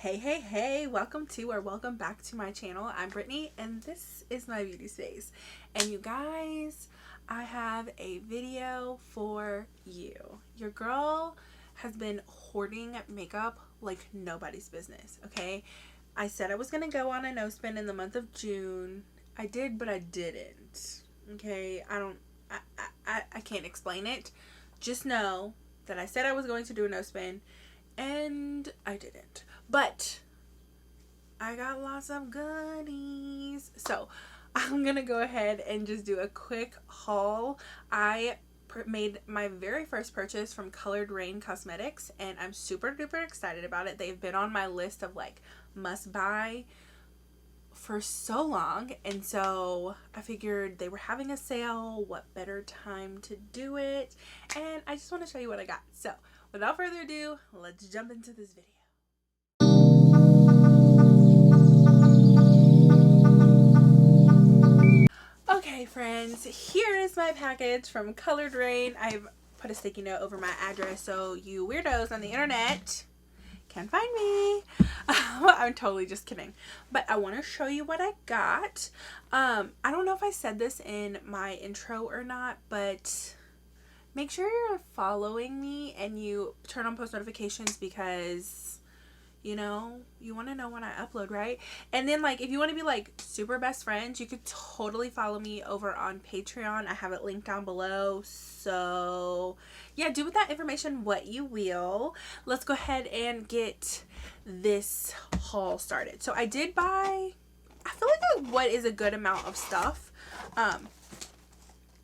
Hey, welcome to or welcome back to my channel. I'm Brittany and this is my beauty space. And you guys, I have a video for you. Your girl has been hoarding makeup like nobody's business, okay? I said I was gonna go on a no spin in the month of June. I did, but I didn't. Okay, I can't explain it. Just know that I said I was going to do a no spin and I didn't. But I got lots of goodies. So I'm going to go ahead and just do a quick haul. I made my very first purchase from Colored Raine Cosmetics and I'm super duper excited about it. They've been on my list of like must buy for so long, and so I figured they were having a sale. What better time to do it? And I just want to show you what I got. So without further ado, let's jump into this video. Okay friends, here is my package from Colored Raine. I've put a sticky note over my address so you weirdos on the internet can find me. I'm totally just kidding. But I want to show you what I got. I don't know if I said this in my intro or not, but make sure you're following me and you turn on post notifications because, you know, you want to know when I upload, right? And then, like, if you want to be, like, super best friends, you could totally follow me over on Patreon. I have it linked down below. So, yeah, do with that information what you will. Let's go ahead and get this haul started. So, I did buy, I feel like what is a good amount of stuff.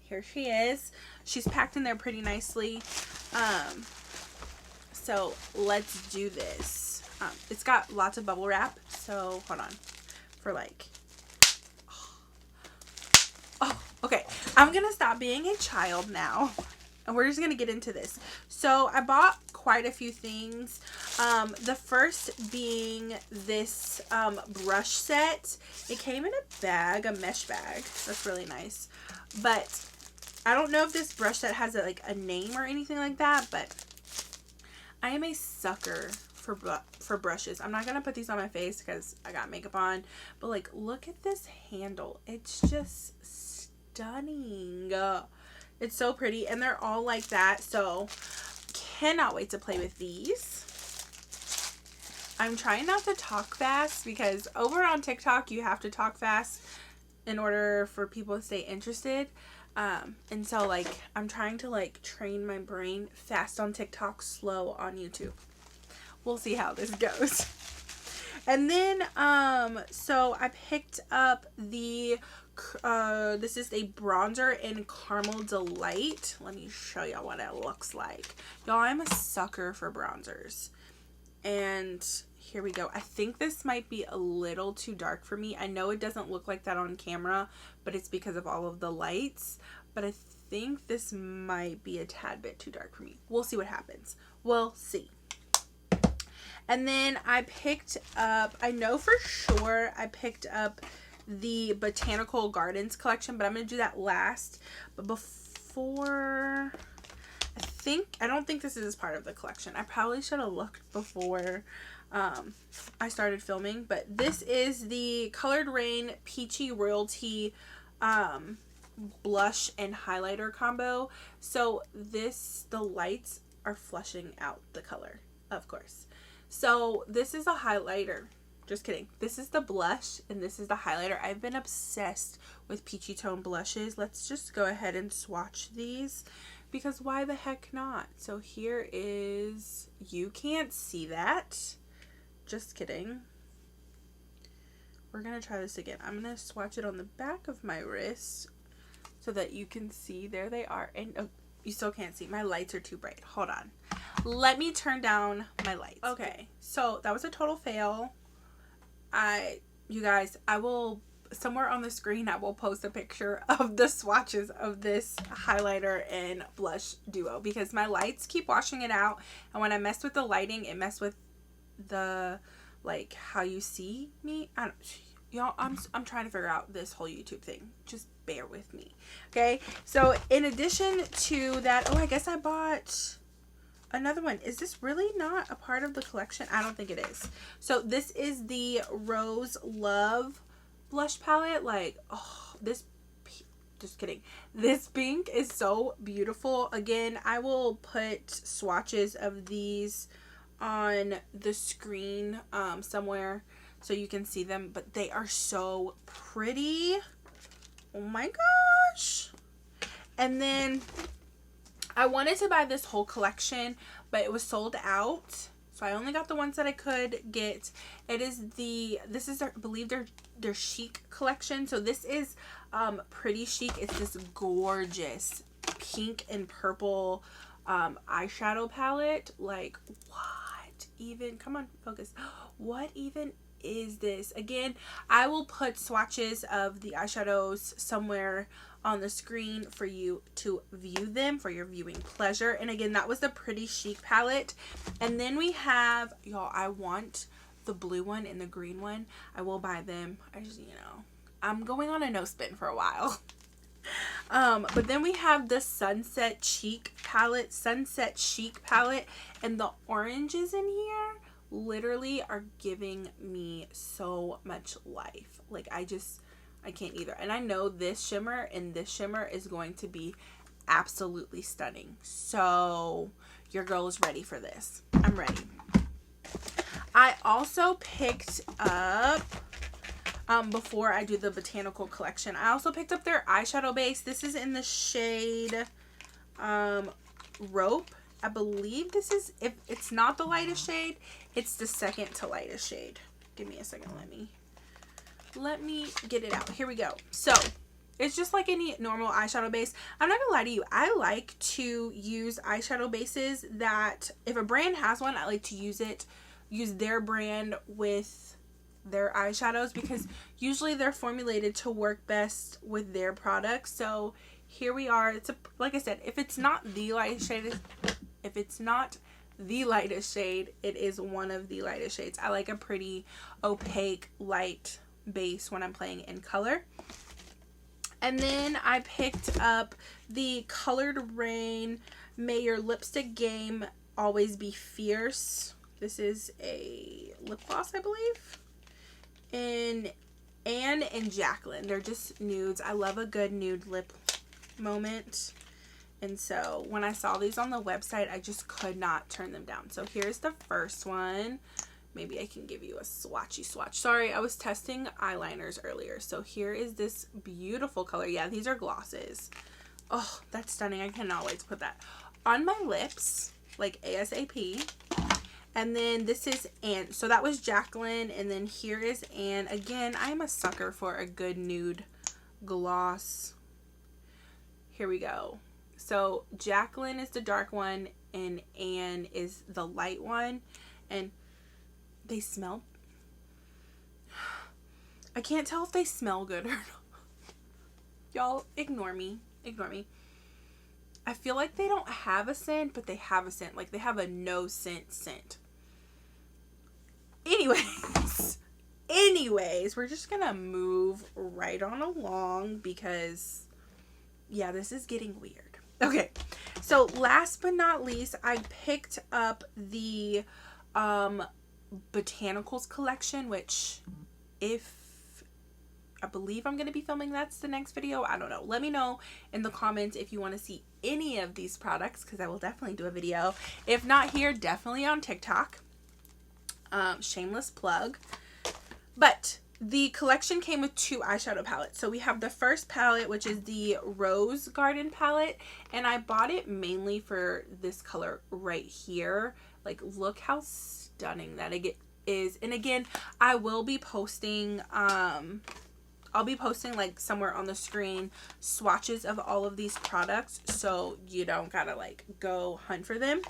Here she is. She's packed in there pretty nicely. So, let's do this. It's got lots of bubble wrap, so hold on for like, okay, I'm gonna stop being a child now and we're just gonna get into this. So I bought quite a few things. The first being this brush set. It came in a bag, a mesh bag. That's really nice, but I don't know if this brush set has like a name or anything like that, but I am a sucker for brushes. I'm not gonna put these on my face because I got makeup on, but like, look at this handle. It's just stunning. It's so pretty, and they're all like that, so cannot wait to play with these. I'm trying not to talk fast because over on TikTok you have to talk fast in order for people to stay interested. And so like I'm trying to like train my brain fast on TikTok, slow on YouTube. We'll see how this goes. And then so I picked up the this is a bronzer in Caramel Delight. Let me show y'all what it looks like. Y'all, I'm a sucker for bronzers. And here we go. I think this might be a little too dark for me. I know it doesn't look like that on camera, but it's because of all of the lights. But I think this might be a tad bit too dark for me. We'll see what happens. We'll see. And then I picked up, I know for sure I picked up the Botanical Gardens collection, but I'm going to do that last. But before, I don't think this is part of the collection. I probably should have looked before I started filming. But this is the Colored Raine Peachy Royalty blush and highlighter combo. So the lights are flushing out the color, of course. So this is a highlighter. Just kidding. This is the blush and this is the highlighter. I've been obsessed with peachy tone blushes. Let's just go ahead and swatch these because why the heck not? So here is, you can't see that. Just kidding. We're going to try this again. I'm going to swatch it on the back of my wrist so that you can see. There they are. And oh, you still can't see. My lights are too bright. Hold on. Let me turn down my lights. Okay, so that was a total fail. You guys, I will, somewhere on the screen, I will post a picture of the swatches of this highlighter and blush duo because my lights keep washing it out. And when I mess with the lighting, it messed with the, like, how you see me. Y'all, I'm trying to figure out this whole YouTube thing. Just bear with me. Okay, so in addition to that, oh, I guess I bought another one. Is this really not a part of the collection? I don't think it is. So this is the Rose Love blush palette. Like, oh, this, just kidding. This pink is so beautiful. Again, I will put swatches of these on the screen somewhere so you can see them, but they are so pretty. Oh my gosh. And then I wanted to buy this whole collection, but it was sold out, so I only got the ones that I could get. It is this is their, I believe their Chic collection. So this is Pretty Chic. It's this gorgeous pink and purple eyeshadow palette. Like, what even, come on, focus, what even is this? Again, I will put swatches of the eyeshadows somewhere on the screen for you to view them for your viewing pleasure. And again, that was the Pretty Chic palette. And then we have, y'all, I want the blue one and the green one. I will buy them. I just, you know, I'm going on a no spin for a while. But then we have the Sunset Chic palette, and the oranges in here literally are giving me so much life. Like, I can't either. And I know this shimmer and this shimmer is going to be absolutely stunning. So your girl is ready for this. I'm ready. I also picked up, before I do the Botanical Collection, I also picked up their eyeshadow base. This is in the shade Rope. I believe this is, if it's not the lightest shade, it's the second to lightest shade. Give me a second. Let me get it out. Here we go. So it's just like any normal eyeshadow base. I'm not gonna lie to you, I like to use eyeshadow bases that, if a brand has one, I like to use their brand with their eyeshadows, because usually they're formulated to work best with their products. So here we are. It's like I said, if it's not the lightest shade, it is one of the lightest shades. I like a pretty opaque light base when I'm playing in color. And then I picked up the Colored Raine May Your Lipstick Game Always Be Fierce. This is a lip gloss, I believe. And Anne and Jacqueline. They're just nudes. I love a good nude lip moment. And so when I saw these on the website, I just could not turn them down. So here's the first one. Maybe I can give you a swatchy swatch. Sorry, I was testing eyeliners earlier. So here is this beautiful color. Yeah, these are glosses. Oh, that's stunning. I cannot wait to put that on my lips, like ASAP. And then this is Anne. So that was Jacqueline. And then here is Anne. Again, I'm a sucker for a good nude gloss. Here we go. So Jacqueline is the dark one and Anne is the light one. And they smell, I can't tell if they smell good or not. Y'all, ignore me. I feel like they don't have a scent, but they have a scent. Like, they have a no scent. Anyways, we're just gonna move right on along because, yeah, this is getting weird. Okay, so last but not least, I picked up the Botanicals collection, which, if I believe I'm going to be filming, that's the next video. I don't know. Let me know in the comments if you want to see any of these products, because I will definitely do a video. If not here, definitely on TikTok. Shameless plug. But the collection came with 2 eyeshadow palettes. So we have the first palette, which is the Rose Garden palette, and I bought it mainly for this color right here. Like, look how stunning that it is. And again, I will be posting I'll be posting, like, somewhere on the screen swatches of all of these products, so you don't gotta, like, go hunt for them.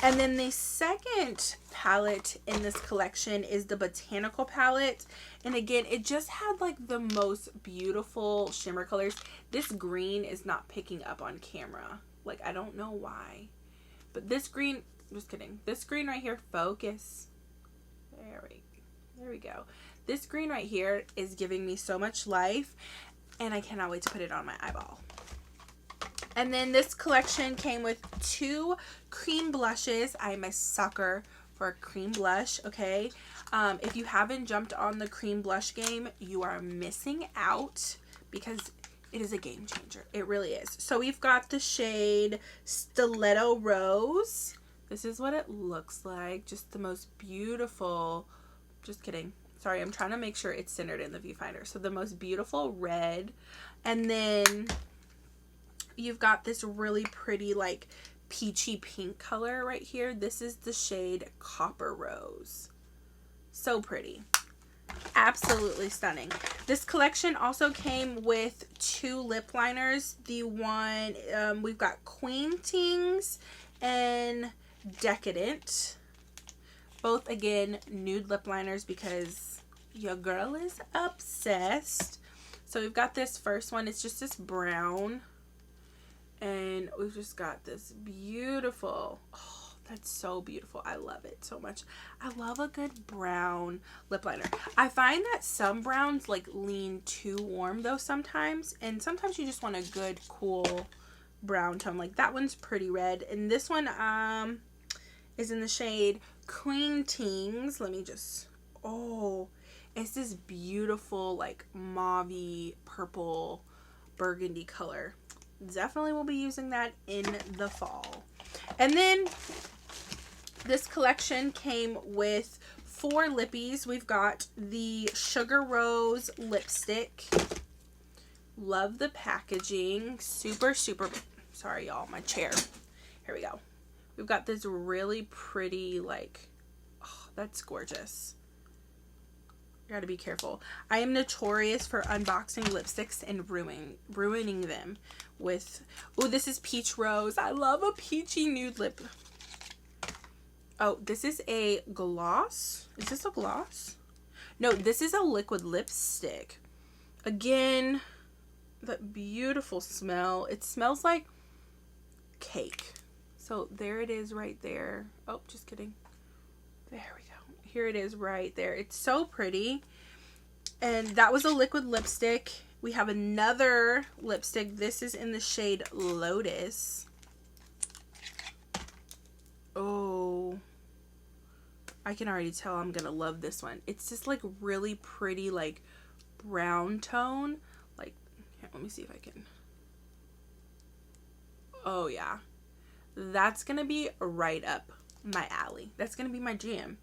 And then the second palette in this collection is the Botanical palette. And again, it just had, like, the most beautiful shimmer colors. This green is not picking up on camera. Like, I don't know why. But this green, just kidding. This green right here, focus. There we go. This green right here is giving me so much life, and I cannot wait to put it on my eyeball. And then this collection came with 2 cream blushes. I'm a sucker for a cream blush, okay? If you haven't jumped on the cream blush game, you are missing out because it is a game changer. It really is. So we've got the shade Stiletto Rose. This is what it looks like. Just the most beautiful, just kidding. Sorry, I'm trying to make sure it's centered in the viewfinder. So the most beautiful red. And then you've got this really pretty like peachy pink color right here. This is the shade Copper Rose. So pretty. Absolutely stunning. This collection also came with 2 lip liners. The one, we've got Queen Tings and Decadent. Both, again, nude lip liners because your girl is obsessed. So we've got this first one. It's just this brown. And we've just got this beautiful, oh, that's so beautiful. I love it so much. I love a good brown lip liner. I find that some browns like lean too warm though sometimes. And sometimes you just want a good, cool brown tone. Like that one's pretty red. And this one is in the shade Queen Tings. Let me just, oh, it's this beautiful like mauve-y purple burgundy color. Definitely will be using that in the fall. And then this collection came with 4 lippies. We've got the Sugar Rose lipstick. Love the packaging. Super, sorry y'all, my chair. Here we go. We've got this really pretty, like, oh, that's gorgeous. Gotta be careful. I am notorious for unboxing lipsticks and ruining them with, oh, this is Peach Rose. I love a peachy nude lip. Oh, this is a gloss. Is this a gloss? No, this is a liquid lipstick. Again, that beautiful smell. It smells like cake. So there it is right there. Oh, just kidding. There we go. Here it is right there. It's so pretty. And that was a liquid lipstick. We have another lipstick. This is in the shade Lotus. Oh, I can already tell I'm gonna love this one. It's just like really pretty, like brown tone. Like, here, let me see if I can. Oh yeah, that's gonna be right up my alley. That's gonna be my jam.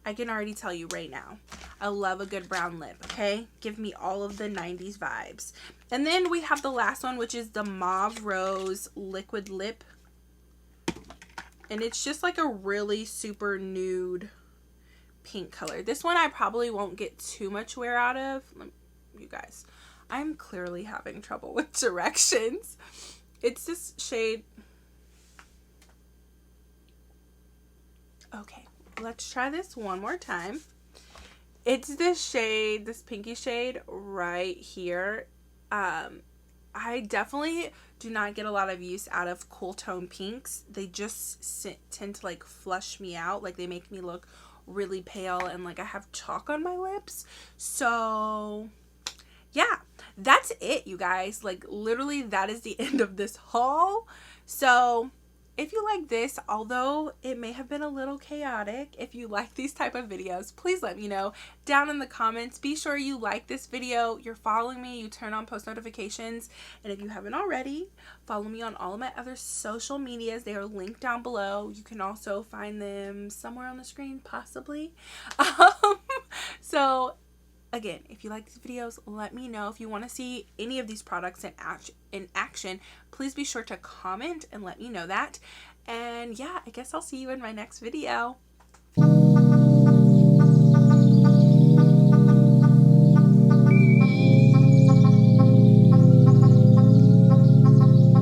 I can already tell you right now. I love a good brown lip, okay? Give me all of the 90s vibes. And then we have the last one, which is the Mauve Rose liquid lip. And it's just like a really super nude pink color. This one I probably won't get too much wear out of. You guys, I'm clearly having trouble with directions. It's this shade. Okay. Let's try this one more time. It's this shade, this pinky shade right here. I definitely do not get a lot of use out of cool tone pinks. They just tend to like flush me out. Like they make me look really pale and like I have chalk on my lips. So yeah, that's it, you guys. Like literally that is the end of this haul. So if you like this, although it may have been a little chaotic, if you like these type of videos, please let me know down in the comments. Be sure you like this video, you're following me, you turn on post notifications, and if you haven't already, follow me on all of my other social medias. They are linked down below. You can also find them somewhere on the screen, possibly. So again, if you like these videos, let me know. If you want to see any of these products in action, please be sure to comment and let me know that. And yeah, I guess I'll see you in my next video.